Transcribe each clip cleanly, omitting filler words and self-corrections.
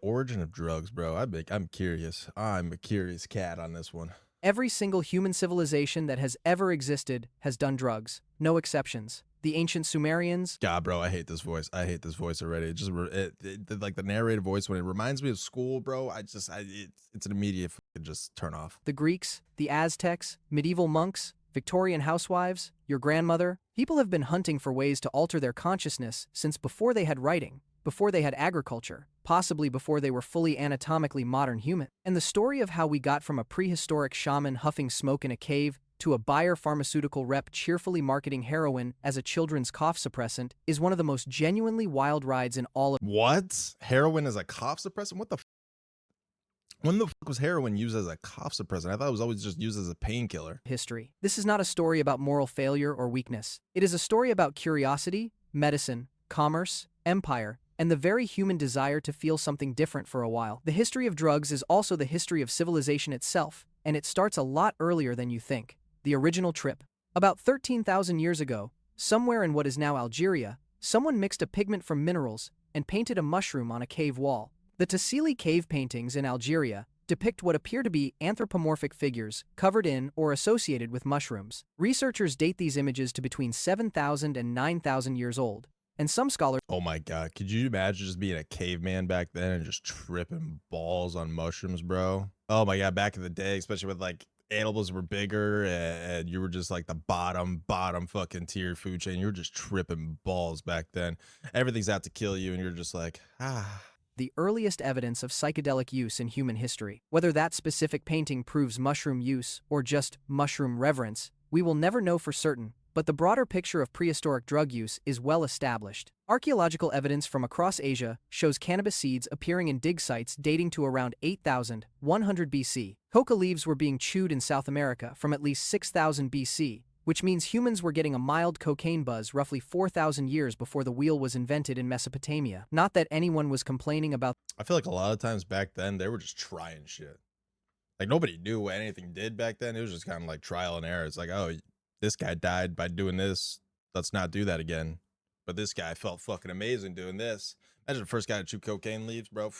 origin of drugs, bro. I'm curious. I'm a curious cat on this one. Every single human civilization that has ever existed has done drugs, no exceptions. The ancient Sumerians, God, bro, I hate this voice. I hate this voice already. Like the narrated voice when it reminds me of school, bro. It's an immediate fucking just turn off. the Greeks, the Aztecs, medieval monks, Victorian housewives, your grandmother. People have been hunting for ways to alter their consciousness since before they had writing, before they had agriculture, possibly before they were fully anatomically modern human. And the story of how we got from a prehistoric shaman huffing smoke in a cave to a Bayer pharmaceutical rep cheerfully marketing heroin as a children's cough suppressant is one of the most genuinely wild rides in all of What? Heroin as a cough suppressant? When the fuck was heroin used as a cough suppressant? I thought it was always just used as a painkiller. history. This is not a story about moral failure or weakness. It is a story about curiosity, medicine, commerce, empire, and the very human desire to feel something different for a while. The history of drugs is also the history of civilization itself, and it starts a lot earlier than you think. The original trip. About 13,000 years ago, somewhere in what is now Algeria, someone mixed a pigment from minerals and painted a mushroom on a cave wall. The Tassili cave paintings in Algeria depict what appear to be anthropomorphic figures covered in or associated with mushrooms. Researchers date these images to between 7,000 and 9,000 years old, and some scholars Oh my god, could you imagine just being a caveman back then and just tripping balls on mushrooms, bro? Oh my god, back in the day, especially with like animals were bigger and you were just like the bottom fucking tier food chain. You were just tripping balls back then. Everything's out to kill you, and you're just like, ah. the earliest evidence of psychedelic use in human history. Whether that specific painting proves mushroom use or just mushroom reverence, we will never know for certain, but the broader picture of prehistoric drug use is well established. Archaeological evidence from across Asia shows cannabis seeds appearing in dig sites dating to around 8,100 BC. Coca leaves were being chewed in South America from at least 6,000 BC, which means humans were getting a mild cocaine buzz roughly 4,000 years before the wheel was invented in Mesopotamia. Not that anyone was complaining about I feel like a lot of times back then they were just trying shit. Like nobody knew what anything did back then. It was just kind of like trial and error. It's like, oh, this guy died by doing this. Let's not do that again. But this guy felt fucking amazing doing this. Imagine the first guy to chew cocaine leaves, bro.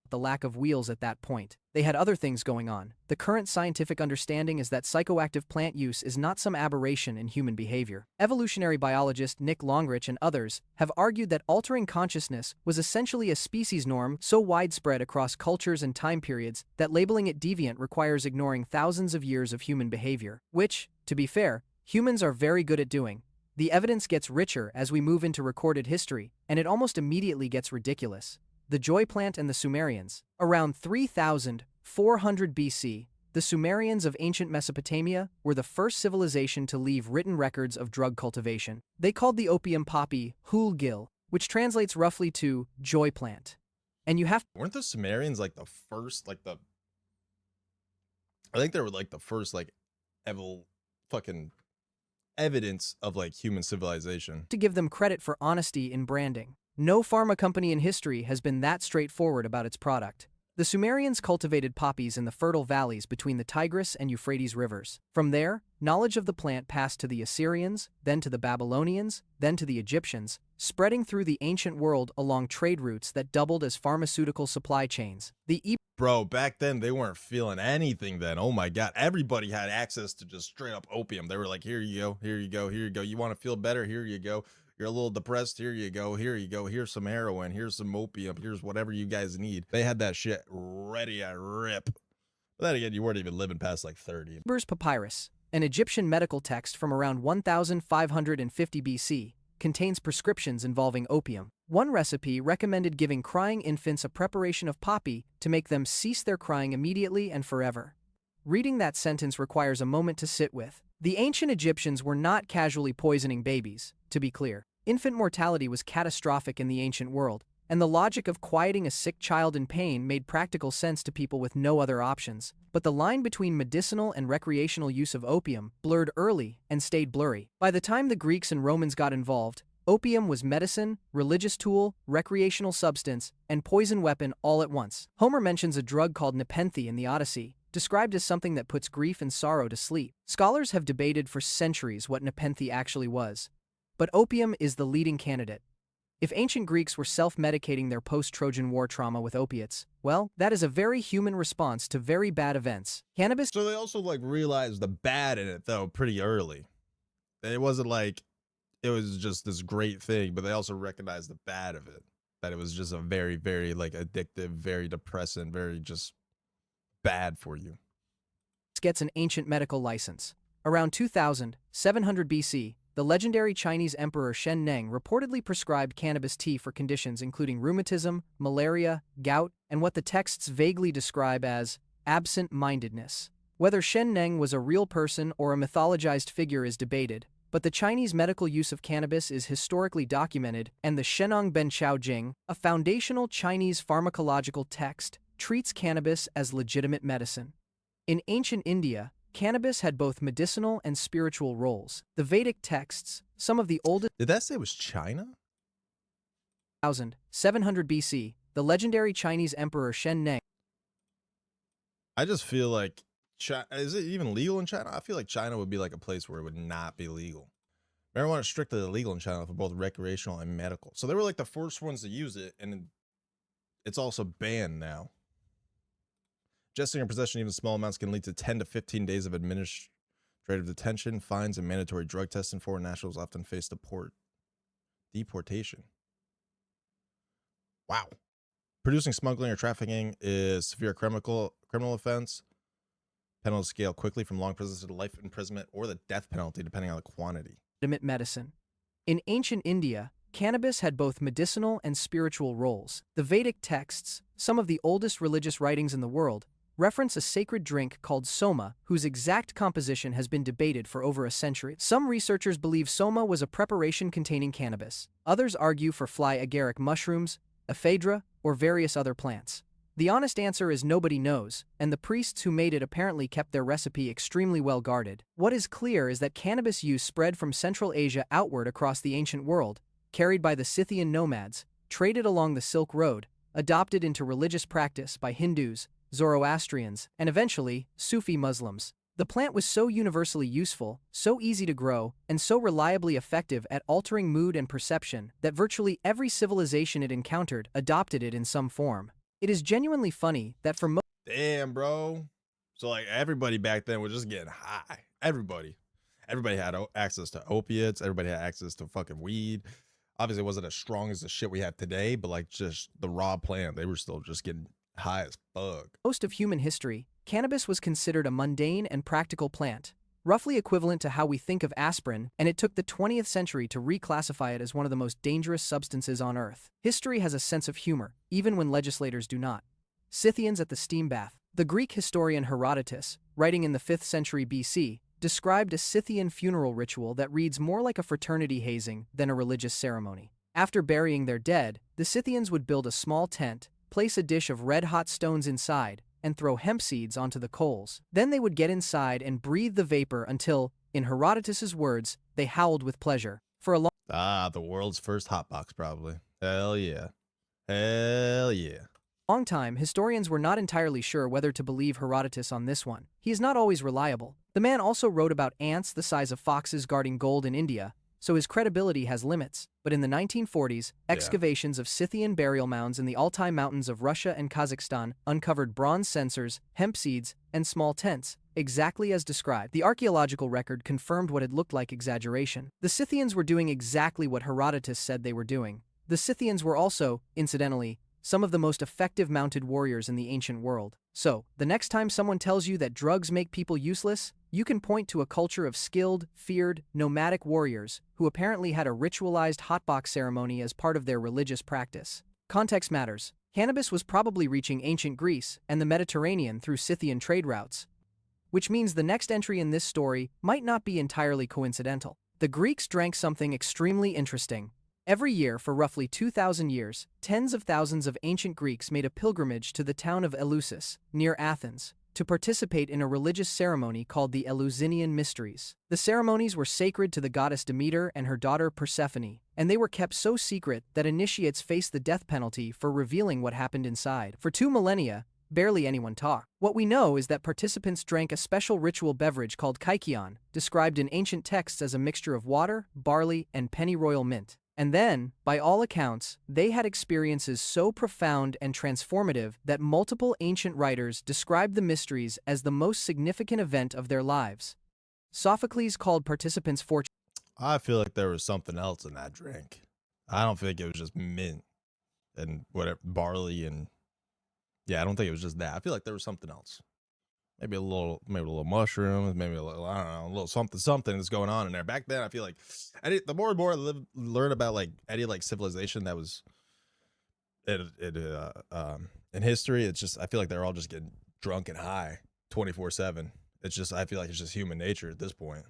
the lack of wheels at that point. They had other things going on. The current scientific understanding is that psychoactive plant use is not some aberration in human behavior. Evolutionary biologist Nick Longrich and others have argued that altering consciousness was essentially a species norm so widespread across cultures and time periods that labeling it deviant requires ignoring thousands of years of human behavior, which, to be fair, humans are very good at doing. The evidence gets richer as we move into recorded history, and it almost immediately gets ridiculous. The joy plant and the Sumerians. Around 3,400 BC, the Sumerians of ancient Mesopotamia were the first civilization to leave written records of drug cultivation. They called the opium poppy Hul Gil, which translates roughly to joy plant. And you have Weren't the Sumerians like the first, like the, I think they were like the first, like, fucking evidence of like human civilization. to give them credit for honesty in branding. No pharma company in history has been that straightforward about its product. The Sumerians cultivated poppies in the fertile valleys between the Tigris and Euphrates rivers. From there, knowledge of the plant passed to the Assyrians, then to the Babylonians, then to the Egyptians, spreading through the ancient world along trade routes that doubled as pharmaceutical supply chains. The Bro, back then they weren't feeling anything then. Oh my god. Everybody had access to just straight up opium. They were like, here you go, here you go, here you go. You want to feel better? Here you go. You're a little depressed. Here you go. Here you go. Here's some heroin. Here's some opium. Here's whatever you guys need. They had that shit ready to rip. But then again, you weren't even living past like 30. Ebers Papyrus, an Egyptian medical text from around 1550 BC, contains prescriptions involving opium. One recipe recommended giving crying infants a preparation of poppy to make them cease their crying immediately and forever. Reading that sentence requires a moment to sit with. The ancient Egyptians were not casually poisoning babies, to be clear. Infant mortality was catastrophic in the ancient world, and the logic of quieting a sick child in pain made practical sense to people with no other options. But the line between medicinal and recreational use of opium blurred early and stayed blurry. By the time the Greeks and Romans got involved, opium was medicine, religious tool, recreational substance, and poison weapon all at once. Homer mentions a drug called Nepenthe in the Odyssey, described as something that puts grief and sorrow to sleep. Scholars have debated for centuries what Nepenthe actually was, but opium is the leading candidate. If ancient Greeks were self-medicating their post-Trojan War trauma with opiates, well, that is a very human response to very bad events. Cannabis So they also like realized the bad in it though pretty early. It wasn't like it was just this great thing, but they also recognized the bad of it. That it was just a very, very like addictive, very depressing, very just bad for you. gets an ancient medical license. Around 2700 BC, the legendary Chinese emperor Shen Neng reportedly prescribed cannabis tea for conditions including rheumatism, malaria, gout, and what the texts vaguely describe as absent-mindedness. Whether Shen Neng was a real person or a mythologized figure is debated, but the Chinese medical use of cannabis is historically documented, and the Shenong Benqiao Jing, a foundational Chinese pharmacological text, treats cannabis as legitimate medicine. In ancient India, cannabis had both medicinal and spiritual roles. The Vedic texts, some of the oldest. Did that say it was China? 1700 BC, the legendary Chinese emperor Shen Neng. I just feel like is it even legal in China? I feel like China would be like a place where it would not be legal. Marijuana is strictly illegal in China for both recreational and medical. So they were like the first ones to use it, and it's also banned now. Ingesting or possession even small amounts can lead to 10 to 15 days of administrative detention, fines, and mandatory drug tests, and foreign nationals often face deportation. Wow. Producing, smuggling, or trafficking is severe criminal offense. Penalties scale quickly from long prison to life imprisonment or the death penalty, depending on the quantity. Legitimate medicine. In ancient India, cannabis had both medicinal and spiritual roles. The Vedic texts, some of the oldest religious writings in the world, reference a sacred drink called soma, whose exact composition has been debated for over a century. Some researchers believe soma was a preparation containing cannabis. Others argue for fly agaric mushrooms, ephedra, or various other plants. The honest answer is nobody knows, and the priests who made it apparently kept their recipe extremely well guarded. What is clear is that cannabis use spread from Central Asia outward across the ancient world, carried by the Scythian nomads, traded along the Silk Road, adopted into religious practice by Hindus, Zoroastrians, and eventually, Sufi Muslims. The plant was so universally useful, so easy to grow, and so reliably effective at altering mood and perception that virtually every civilization it encountered adopted it in some form. It is genuinely funny that for most— Damn, bro. So like everybody back then was just getting high. Everybody had access to opiates. Everybody had access to fucking weed. Obviously, it wasn't as strong as the shit we have today, but like just the raw plant, they were still just getting high as fuck. Most of human history, cannabis was considered a mundane and practical plant, roughly equivalent to how we think of aspirin, and it took the 20th century to reclassify it as one of the most dangerous substances on Earth. History has a sense of humor, even when legislators do not. Scythians at the steam bath. The Greek historian Herodotus, writing in the 5th century BC, described a Scythian funeral ritual that reads more like a fraternity hazing than a religious ceremony. After burying their dead, the Scythians would build a small tent, place a dish of red-hot stones inside, and throw hemp seeds onto the coals. Then they would get inside and breathe the vapor until, in Herodotus's words, they howled with pleasure. For a The world's first hotbox, probably. Hell yeah. Hell yeah. long time, historians were not entirely sure whether to believe Herodotus on this one. He is not always reliable. The man also wrote about ants the size of foxes guarding gold in India, so his credibility has limits. But in the 1940s, excavations of Scythian burial mounds in the Altai Mountains of Russia and Kazakhstan uncovered bronze censers, hemp seeds, and small tents, exactly as described. The archaeological record confirmed what had looked like exaggeration. The Scythians were doing exactly what Herodotus said they were doing. The Scythians were also, incidentally, some of the most effective mounted warriors in the ancient world. So, the next time someone tells you that drugs make people useless, you can point to a culture of skilled, feared, nomadic warriors who apparently had a ritualized hotbox ceremony as part of their religious practice. Context matters. Cannabis was probably reaching ancient Greece and the Mediterranean through Scythian trade routes, which means the next entry in this story might not be entirely coincidental. The Greeks drank something extremely interesting. Every year for roughly 2,000 years, tens of thousands of ancient Greeks made a pilgrimage to the town of Eleusis, near Athens, to participate in a religious ceremony called the Eleusinian Mysteries. The ceremonies were sacred to the goddess Demeter and her daughter Persephone, and they were kept so secret that initiates faced the death penalty for revealing what happened inside. For 2 millennia, barely anyone talked. What we know is that participants drank a special ritual beverage called kykeon, described in ancient texts as a mixture of water, barley, and pennyroyal mint. And then, by all accounts, they had experiences so profound and transformative that multiple ancient writers described the mysteries as the most significant event of their lives. Sophocles called participants fortunate. I feel like there was something else in that drink. I don't think it was just mint and whatever barley and yeah, I don't think it was just that. I feel like there was something else. Maybe a little mushrooms, maybe a little, I don't know, a little something that's going on in there. Back then, I feel like the more and more learn about like any like civilization that was in history, it's just I feel like they're all just getting drunk and high 24/7. It's just I feel like it's just human nature at this point.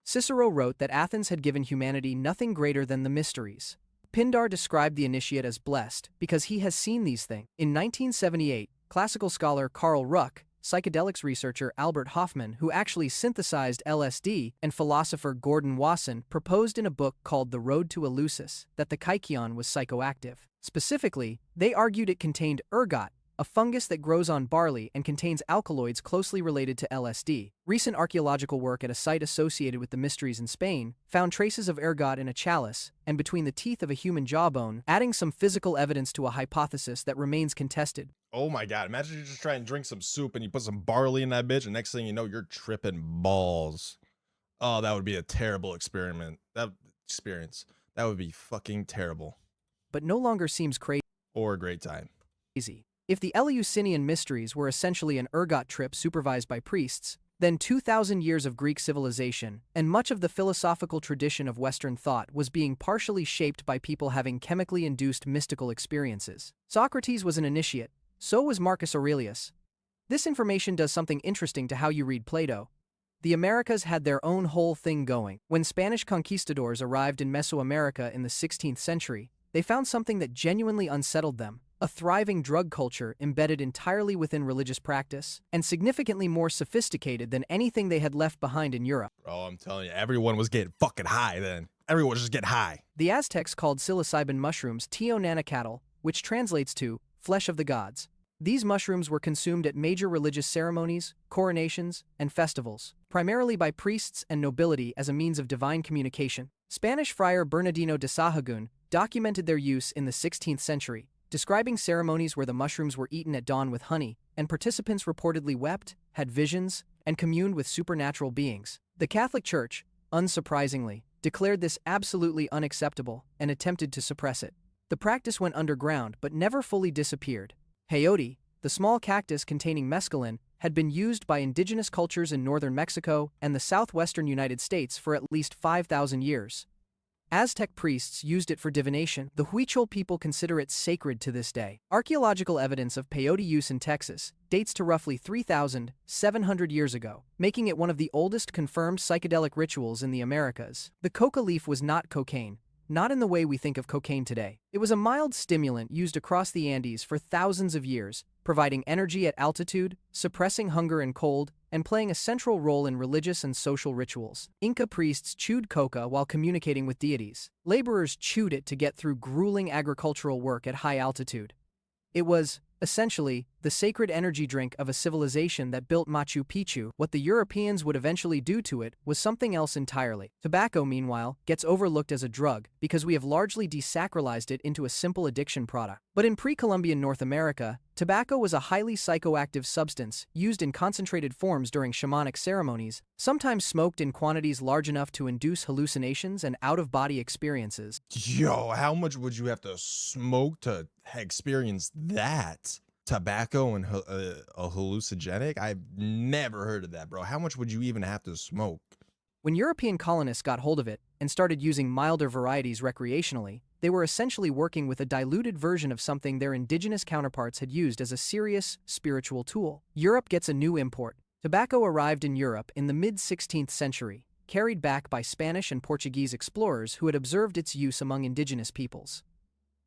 Cicero wrote that Athens had given humanity nothing greater than the mysteries. Pindar described the initiate as blessed because he has seen these things. In 1978, classical scholar Carl Ruck, psychedelics researcher Albert Hoffman, who actually synthesized LSD, and philosopher Gordon Wasson proposed in a book called The Road to Eleusis that the kykeon was psychoactive. Specifically, they argued it contained ergot, a fungus that grows on barley and contains alkaloids closely related to LSD. Recent archaeological work at a site associated with the mysteries in Spain found traces of ergot in a chalice and between the teeth of a human jawbone, adding some physical evidence to a hypothesis that remains contested. Oh my god! Imagine you just try and drink some soup and you put some barley in that bitch, and next thing you know, you're tripping balls. Oh, that would be a terrible experiment. That would be fucking terrible. But no longer seems Or a great time. crazy. If the Eleusinian mysteries were essentially an ergot trip supervised by priests, then 2,000 years of Greek civilization and much of the philosophical tradition of Western thought was being partially shaped by people having chemically induced mystical experiences. Socrates was an initiate, so was Marcus Aurelius. This information does something interesting to how you read Plato. The Americas had their own whole thing going. When Spanish conquistadors arrived in Mesoamerica in the 16th century, they found something that genuinely unsettled them: a thriving drug culture embedded entirely within religious practice, and significantly more sophisticated than anything they had left behind in Europe. Oh, I'm telling you, everyone was getting fucking high then. Everyone was just getting high. The Aztecs called psilocybin mushrooms teonanacatl, which translates to flesh of the gods. These mushrooms were consumed at major religious ceremonies, coronations, and festivals, primarily by priests and nobility as a means of divine communication. Spanish friar Bernardino de Sahagún documented their use in the 16th century, describing ceremonies where the mushrooms were eaten at dawn with honey, and participants reportedly wept, had visions, and communed with supernatural beings. The Catholic Church, unsurprisingly, declared this absolutely unacceptable and attempted to suppress it. The practice went underground but never fully disappeared. Peyote, the small cactus containing mescaline, had been used by indigenous cultures in northern Mexico and the southwestern United States for at least 5,000 years. Aztec priests used it for divination. The Huichol people consider it sacred to this day. Archaeological evidence of peyote use in Texas dates to roughly 3,700 years ago, making it one of the oldest confirmed psychedelic rituals in the Americas. The coca leaf was not cocaine, not in the way we think of cocaine today. It was a mild stimulant used across the Andes for thousands of years, providing energy at altitude, suppressing hunger and cold, and playing a central role in religious and social rituals. Inca priests chewed coca while communicating with deities. Laborers chewed it to get through grueling agricultural work at high altitude. It was, essentially, the sacred energy drink of a civilization that built Machu Picchu. What the Europeans would eventually do to it was something else entirely. Tobacco, meanwhile, gets overlooked as a drug because we have largely desacralized it into a simple addiction product. But in pre-Columbian North America, tobacco was a highly psychoactive substance used in concentrated forms during shamanic ceremonies, sometimes smoked in quantities large enough to induce hallucinations and out-of-body experiences. Yo, how much would you have to smoke to experience that? Tobacco and a hallucinogenic? I've never heard of that, bro. How much would you even have to smoke? When European colonists got hold of it and started using milder varieties recreationally, they were essentially working with a diluted version of something their indigenous counterparts had used as a serious, spiritual tool. Europe gets a new import. Tobacco arrived in Europe in the mid-16th century, carried back by Spanish and Portuguese explorers who had observed its use among indigenous peoples.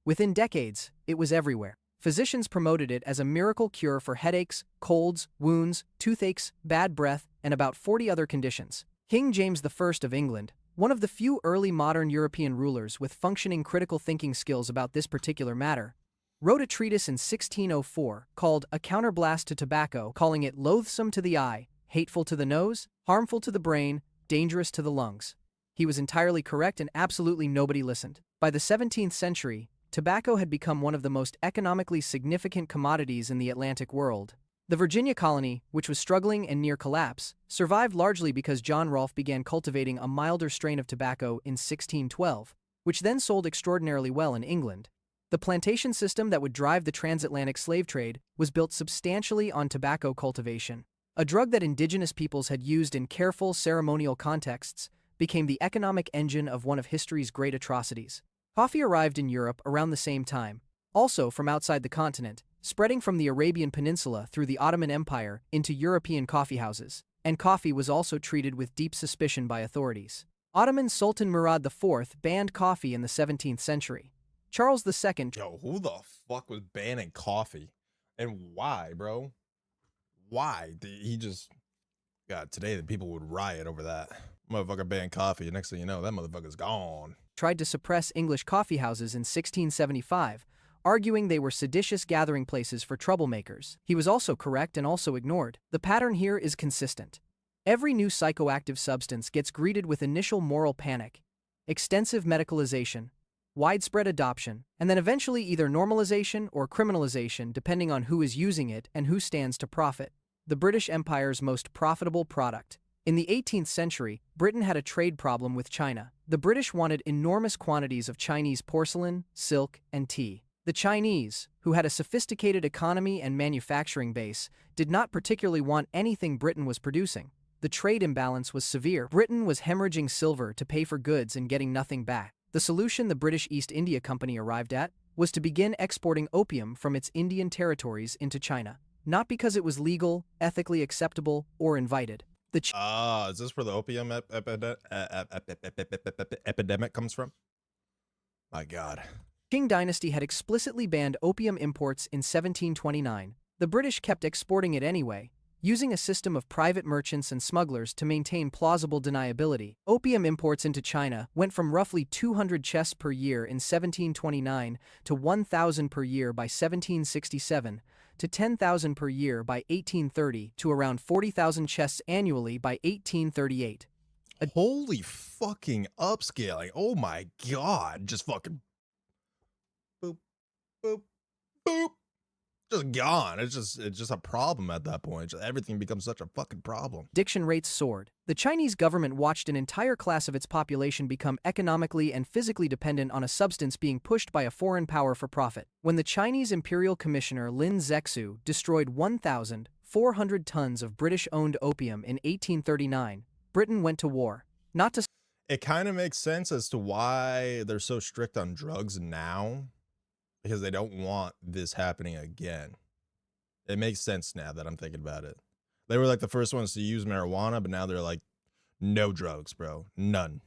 Within decades, it was everywhere. Physicians promoted it as a miracle cure for headaches, colds, wounds, toothaches, bad breath, and about 40 other conditions. King James I of England, one of the few early modern European rulers with functioning critical thinking skills about this particular matter, wrote a treatise in 1604 called A Counterblast to Tobacco, calling it loathsome to the eye, hateful to the nose, harmful to the brain, dangerous to the lungs. He was entirely correct and absolutely nobody listened. By the 17th century, tobacco had become one of the most economically significant commodities in the Atlantic world. The Virginia colony, which was struggling and near collapse, survived largely because John Rolfe began cultivating a milder strain of tobacco in 1612, which then sold extraordinarily well in England. The plantation system that would drive the transatlantic slave trade was built substantially on tobacco cultivation. A drug that indigenous peoples had used in careful ceremonial contexts became the economic engine of one of history's great atrocities. Coffee arrived in Europe around the same time, also from outside the continent, spreading from the Arabian Peninsula through the Ottoman Empire into European coffeehouses, and coffee was also treated with deep suspicion by authorities. Ottoman Sultan Murad IV banned coffee in the 17th century. Charles II. Yo, who the fuck was banning coffee? And why, bro? Why? He just... God, today the people would riot over that. Motherfucker banned coffee. Next thing you know, that motherfucker's gone. Tried to suppress English coffeehouses in 1675, arguing they were seditious gathering places for troublemakers. He was also correct and also ignored. The pattern here is consistent. Every new psychoactive substance gets greeted with initial moral panic, extensive medicalization, widespread adoption, and then eventually either normalization or criminalization depending on who is using it and who stands to profit. The British Empire's most profitable product. In the 18th century, Britain had a trade problem with China. The British wanted enormous quantities of Chinese porcelain, silk, and tea. The Chinese, who had a sophisticated economy and manufacturing base, did not particularly want anything Britain was producing. The trade imbalance was severe. Britain was hemorrhaging silver to pay for goods and getting nothing back. The solution the British East India Company arrived at was to begin exporting opium from its Indian territories into China, not because it was legal, ethically acceptable, or invited. Is this where the opium epidemic comes from? My God. Qing dynasty had explicitly banned opium imports in 1729. The British kept exporting it anyway, using a system of private merchants and smugglers to maintain plausible deniability. Opium imports into China went from roughly 200 chests per year in 1729 to 1,000 per year by 1767, to 10,000 per year by 1830, to around 40,000 chests annually by 1838. Holy fucking upscaling. Oh my God. Just fucking boop, boop, boop. Just gone. It's just a problem at that point. Everything becomes such a fucking problem. Addiction rates soared. The Chinese government watched an entire class of its population become economically and physically dependent on a substance being pushed by a foreign power for profit. When the Chinese Imperial Commissioner Lin Zexu destroyed 1,400 tons of British-owned opium in 1839, Britain went to war. Not to... It kind of makes sense as to why they're so strict on drugs now, because they don't want this happening again. It makes sense now that I'm thinking about it. They were like the first ones to use marijuana, but now they're like, no drugs, bro. None.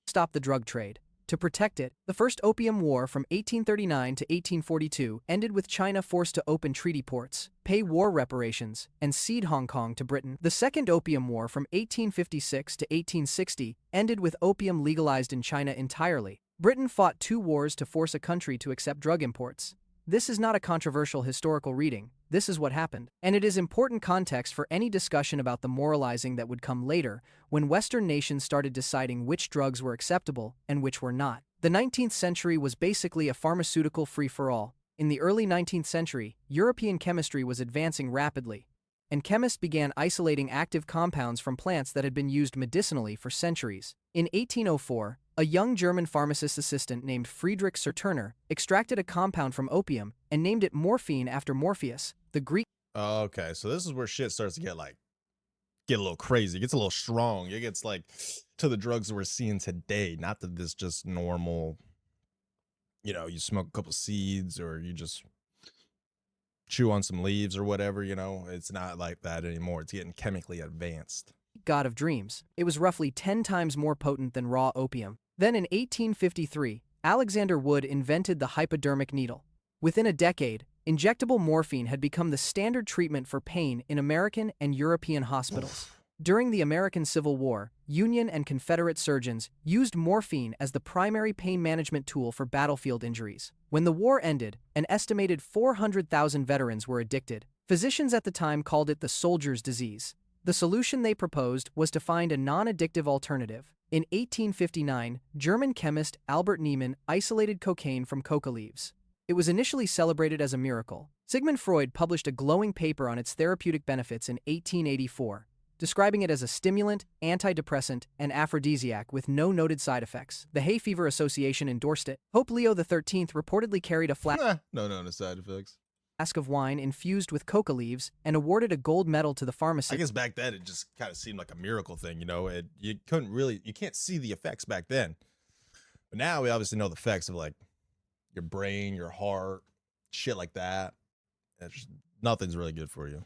Stop the drug trade. To protect it, the First Opium War from 1839 to 1842 ended with China forced to open treaty ports, pay war reparations, and cede Hong Kong to Britain. The Second Opium War from 1856 to 1860 ended with opium legalized in China entirely. Britain fought 2 wars to force a country to accept drug imports. This is not a controversial historical reading. This is what happened. And it is important context for any discussion about the moralizing that would come later when Western nations started deciding which drugs were acceptable and which were not. The 19th century was basically a pharmaceutical free-for-all. In the early 19th century, European chemistry was advancing rapidly, and chemists began isolating active compounds from plants that had been used medicinally for centuries. In 1804, a young German pharmacist assistant named Friedrich Serturner extracted a compound from opium and named it morphine after Morpheus, the Greek. Okay, so this is where shit starts to get a little crazy. It gets a little strong. It gets like to the drugs we're seeing today, not to this just normal, you smoke a couple seeds or you just chew on some leaves or whatever, it's not like that anymore. It's getting chemically advanced. God of dreams. It was roughly 10 times more potent than raw opium. Then in 1853, Alexander Wood invented the hypodermic needle. Within a decade, injectable morphine had become the standard treatment for pain in American and European hospitals. During the American Civil War, Union and Confederate surgeons used morphine as the primary pain management tool for battlefield injuries. When the war ended, an estimated 400,000 veterans were addicted. Physicians at the time called it the soldier's disease. The solution they proposed was to find a non-addictive alternative. In 1859, German chemist Albert Niemann isolated cocaine from coca leaves. It was initially celebrated as a miracle. Sigmund Freud published a glowing paper on its therapeutic benefits in 1884, describing it as a stimulant, antidepressant, and aphrodisiac with no noted side effects. The Hay Fever Association endorsed it. Pope Leo XIII reportedly carried a flask No side effects. of wine infused with coca leaves and awarded a gold medal to the I pharmacist. guess back then it just kind of seemed like a miracle thing, you know. You can't see the effects back then. But now we obviously know the effects of like your brain, your heart, shit like that. Nothing's really good for you.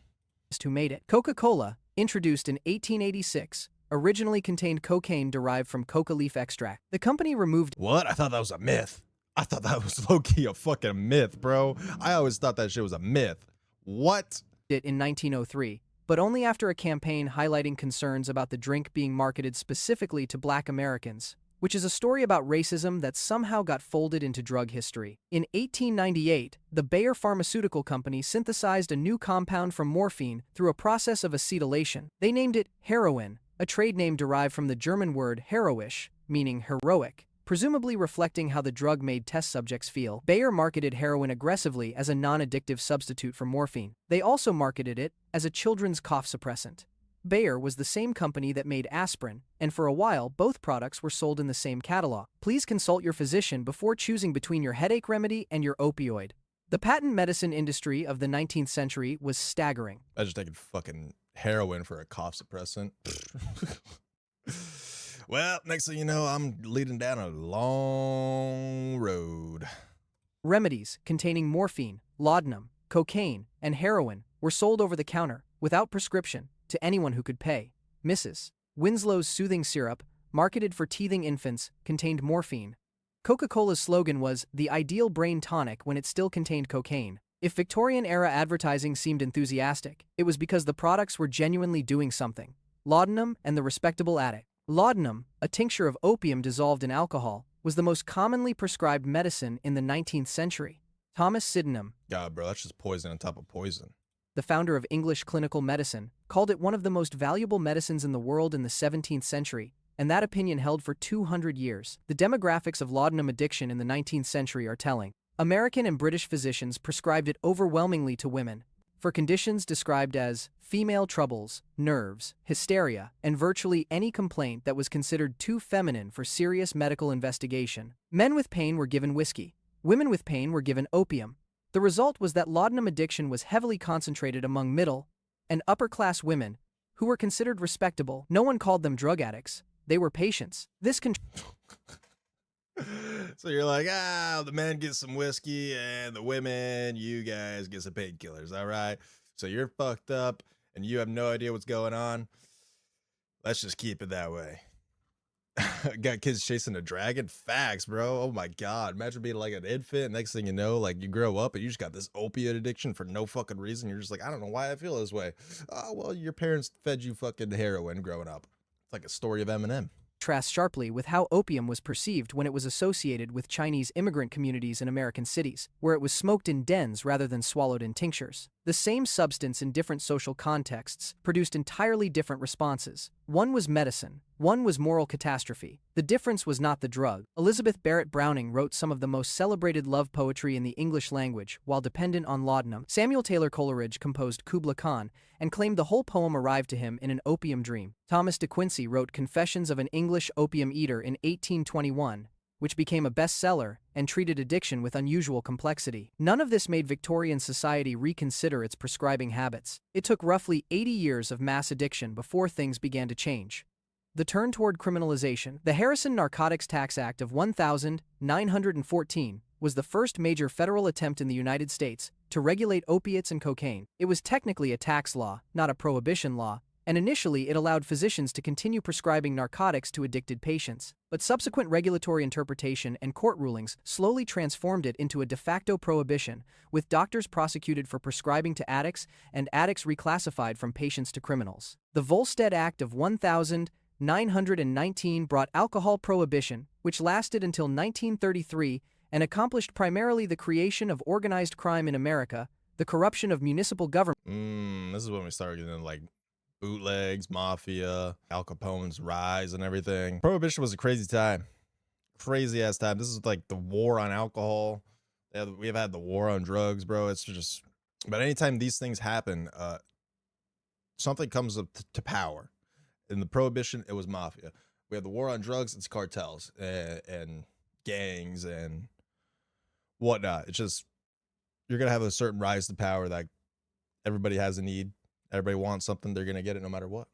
Who made it. Coca-Cola, introduced in 1886, originally contained cocaine derived from coca leaf extract. The company removed What? I thought that was a myth. I thought that was low-key a fucking myth, bro. I always thought that shit was a myth. What? it in 1903, but only after a campaign highlighting concerns about the drink being marketed specifically to Black Americans, which is a story about racism that somehow got folded into drug history. In 1898, the Bayer Pharmaceutical Company synthesized a new compound from morphine through a process of acetylation. They named it heroin, a trade name derived from the German word heroisch, meaning heroic, presumably reflecting how the drug made test subjects feel. Bayer marketed heroin aggressively as a non-addictive substitute for morphine. They also marketed it as a children's cough suppressant. Bayer was the same company that made aspirin, and for a while, both products were sold in the same catalog. Please consult your physician before choosing between your headache remedy and your opioid. The patent medicine industry of the 19th century was staggering. I just taking fucking heroin for a cough suppressant. Well, next thing you know, I'm leading down a long road. Remedies containing morphine, laudanum, cocaine, and heroin were sold over the counter, without prescription, to anyone who could pay. Mrs. Winslow's soothing syrup, marketed for teething infants, contained morphine. Coca-Cola's slogan was the ideal brain tonic when it still contained cocaine. If Victorian-era advertising seemed enthusiastic, it was because the products were genuinely doing something. Laudanum and the respectable addict. Laudanum, a tincture of opium dissolved in alcohol, was the most commonly prescribed medicine in the 19th century. Thomas Sydenham, God, bro, that's just poison on top of poison. the founder of English clinical medicine, called it one of the most valuable medicines in the world in the 17th century, and that opinion held for 200 years. The demographics of laudanum addiction in the 19th century are telling. American and British physicians prescribed it overwhelmingly to women for conditions described as female troubles, nerves, hysteria, and virtually any complaint that was considered too feminine for serious medical investigation. Men with pain were given whiskey. Women with pain were given opium. The result was that laudanum addiction was heavily concentrated among middle and upper-class women who were considered respectable. No one called them drug addicts. They were patients. So you're like, the men get some whiskey and the women, you guys get some painkillers, all right? So you're fucked up and you have no idea what's going on. Let's just keep it that way. Got kids chasing a dragon? Facts, bro. Oh my God. Imagine being like an infant. Next thing you know, like you grow up and you just got this opiate addiction for no fucking reason. You're just like, I don't know why I feel this way. Oh, well, your parents fed you fucking heroin growing up. It's like a story of Eminem. Contrasts sharply with how opium was perceived when it was associated with Chinese immigrant communities in American cities, where it was smoked in dens rather than swallowed in tinctures. The same substance in different social contexts produced entirely different responses. One was medicine, one was moral catastrophe. The difference was not the drug. Elizabeth Barrett Browning wrote some of the most celebrated love poetry in the English language while dependent on laudanum. Samuel Taylor Coleridge composed Kubla Khan and claimed the whole poem arrived to him in an opium dream. Thomas de Quincey wrote Confessions of an English Opium Eater in 1821, which became a bestseller and treated addiction with unusual complexity. None of this made Victorian society reconsider its prescribing habits. It took roughly 80 years of mass addiction before things began to change. The turn toward criminalization. The Harrison Narcotics Tax Act of 1914 was the first major federal attempt in the United States to regulate opiates and cocaine. It was technically a tax law, not a prohibition law, and initially it allowed physicians to continue prescribing narcotics to addicted patients. But subsequent regulatory interpretation and court rulings slowly transformed it into a de facto prohibition, with doctors prosecuted for prescribing to addicts and addicts reclassified from patients to criminals. The Volstead Act of 1919 brought alcohol prohibition, which lasted until 1933 and accomplished primarily the creation of organized crime in America, the corruption of municipal government. This is when we started getting into like bootlegs, mafia, Al Capone's rise and everything. Prohibition was a crazy time. Crazy ass time. This is like the war on alcohol. Yeah, we've had the war on drugs, bro. It's just, but anytime these things happen, something comes up to power. In the prohibition, it was mafia. We have the war on drugs, it's cartels and gangs and whatnot. It's just, you're gonna have a certain rise to power that everybody has a need. Everybody wants something, they're gonna get it no matter what.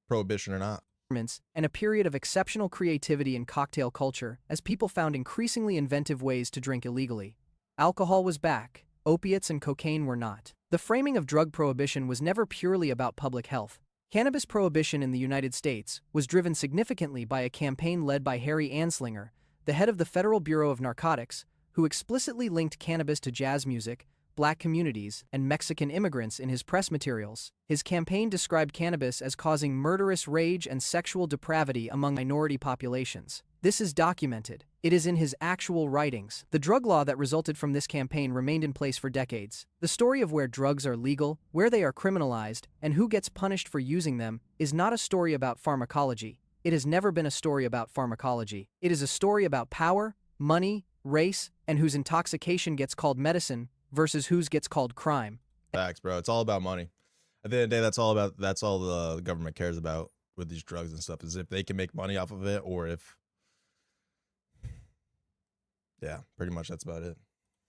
Prohibition or not. And a period of exceptional creativity in cocktail culture as people found increasingly inventive ways to drink illegally. Alcohol was back, opiates and cocaine were not. The framing of drug prohibition was never purely about public health. Cannabis prohibition in the United States was driven significantly by a campaign led by Harry Anslinger, the head of the Federal Bureau of Narcotics, who explicitly linked cannabis to jazz music, black communities, and Mexican immigrants in his press materials. His campaign described cannabis as causing murderous rage and sexual depravity among minority populations. This is documented. It is in his actual writings. The drug law that resulted from this campaign remained in place for decades. The story of where drugs are legal, where they are criminalized, and who gets punished for using them is not a story about pharmacology. It has never been a story about pharmacology. It is a story about power, money, race, and whose intoxication gets called medicine versus whose gets called crime. Facts, bro. It's all about money. At the end of the day, that's all the government cares about with these drugs and stuff, is if they can make money off of it, or if, yeah, pretty much that's about it.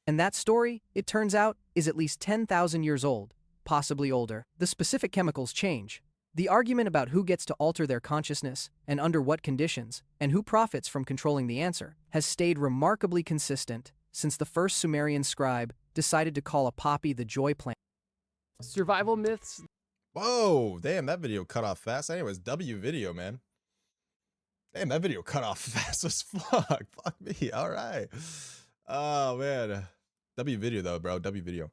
And that story, it turns out, is at least 10,000 years old, possibly older. The specific chemicals change. The argument about who gets to alter their consciousness, and under what conditions, and who profits from controlling the answer, has stayed remarkably consistent since the first Sumerian scribe decided to call a poppy the joy plant. Survival myths. Whoa, damn, that video cut off fast. Anyways, W video, man. Damn, that video cut off fast as fuck. Fuck me. All right. Oh, man. W video, though, bro. W video.